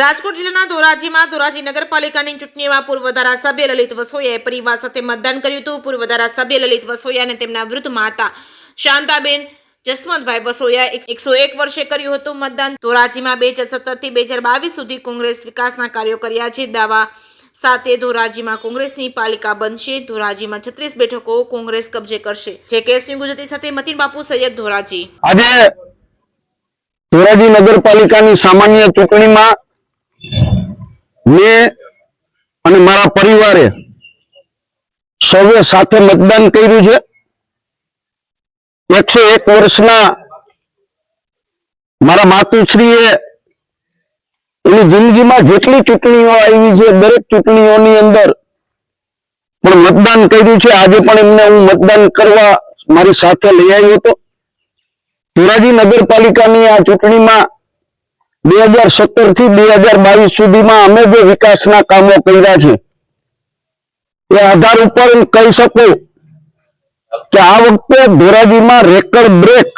રાજકોટ જિલ્લાના ધોરાજીમાં ધોરાજી નગરપાલિકાની ચૂંટણીમાં પૂર્વ ધારાસભ્ય લલિત વસોયાએ પરિવાર સાથે મતદાન કર્યું હતું। પૂર્વ ધારાસભ્ય લલિત વસોયા અને તેમના વૃદ્ધ માતા શાંતાબેન જસવંતભાઈ વસોયાએ 101 વર્ષે કર્યું હતું મતદાન। ધોરાજીમાં 2017 થી 2022 સુધી કોંગ્રેસ વિકાસના કાર્યો કર્યા છે। દાવા સાથે ધોરાજીમાં કોંગ્રેસની પાલિકા બનશે। ધોરાજીમાં 36 બેઠકો કોંગ્રેસ કબજે કરશે। જે કે સિંહ ગુજરાતી સાથે મતીન બાપુ સૈયદ ધોરાજી। આજે ધોરાજી નગરપાલિકાની સામાન્ય ચૂંટણીમાં મેં અને મારા પરિવારે સૌએ સાથે મતદાન કર્યું છે। 101 વર્ષના મારા માતુશ્રીએ એની જિંદગીમાં જેટલી ચૂંટણીઓ આવી છે દરેક ચૂંટણીઓની અંદર પણ મતદાન કર્યું છે। આજે પણ એમને હું મતદાન કરવા મારી સાથે લઈ આવ્યો હતો। ધોરાજી નગરપાલિકાની આ ચૂંટણીમાં 2017 થી 2022 સુધીમાં અમે જે વિકાસના કામો કર્યા છે એ આધાર ઉપર કહી શકું કે આ વખતે ધોરાજીમાં રેકર્ડ બ્રેક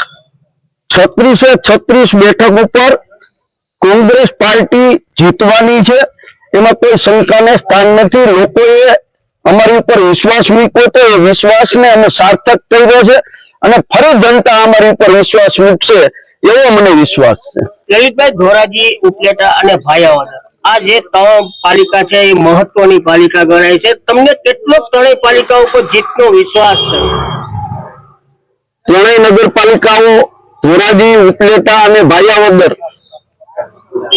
36 બેઠક ઉપર કોંગ્રેસ પાર્ટી જીતવાની છે। એમાં કોઈ શંકાને સ્થાન નથી। લોકોએ અમારી ઉપર વિશ્વાસ મૂક્યો તો એ વિશ્વાસને અમે સાર્થક કર્યો છે અને ફરી જનતા અમારી ઉપર વિશ્વાસ મૂકશે એવો મને વિશ્વાસ છે। લલિતભાઈ, ધોરાજી, ઉપલેટા અને ભાયાવદર આ જે ત્રણ પાલિકા છે એ મહત્વની પાલિકા ગણાય છે। તમને કેટલો ત્રણેય પાલિકા ઉપર જીતનો વિશ્વાસ છે? ત્રણેય નગરપાલિકાઓ ધોરાજી, ઉપલેટા અને ભાયાવદર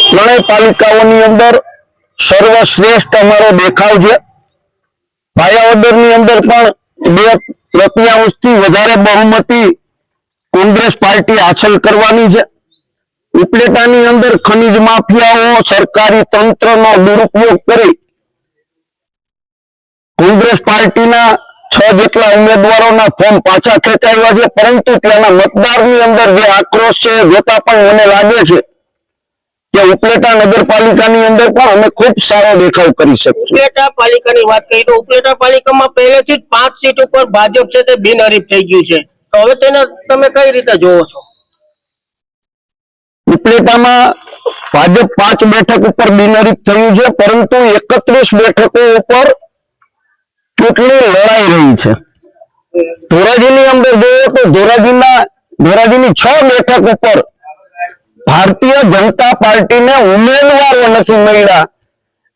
ત્રણેય પાલિકાઓની અંદર સર્વશ્રેષ્ઠ અમારો દેખાવ છે। ભાયાવદરની અંદર પણ 2/3 થી વધારે બહુમતી કોંગ્રેસ પાર્ટી હાંસલ કરવાની છે। ઉપલેટાની અંદર ખનીજ માફિયાઓ સરકારી તંત્રનો દુરુપયોગ કરી કોંગ્રેસ પાર્ટીના 6 જેટલા ઉમેદવારોના ફોર્મ પાછા ખેંચાવ્યા છે, પરંતુ ત્યાંના મતદારની અંદર જે આક્રોશ છે જોતા પણ મને લાગે છે કે ઉપલેટા નગરપાલિકાની અંદર પણ અમે ખૂબ સારો દેખાવ કરી શકીશું। ઉપલેટા પાલિકાની વાત કરીએ તો ઉપલેટા પાલિકામાં પહેલેથી જ 5 સીટ ઉપર ભાજપ છે તે બિનહરીફ થઈ ગયું છે, તો હવે તેને તમે કઈ રીતે જોવો છો? ઉપલેટામાં ભાજપ 5 બેઠક ઉપર બિનહરીફ થયું છે, પરંતુ 31 બેઠકો ઉપર ચૂંટણી લડાઈ રહી છે। ધોરાજીની અંદર જોઈએ તો ધોરાજીની 6 બેઠક ઉપર ભારતીય જનતા પાર્ટીને ઉમેદવારો નથી મળ્યા।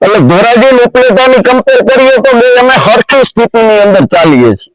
એટલે ધોરાજી ઉપલેટાની કમ્પેર કરીએ તો બે અમે હરખી સ્થિતિની અંદર ચાલીએ છીએ।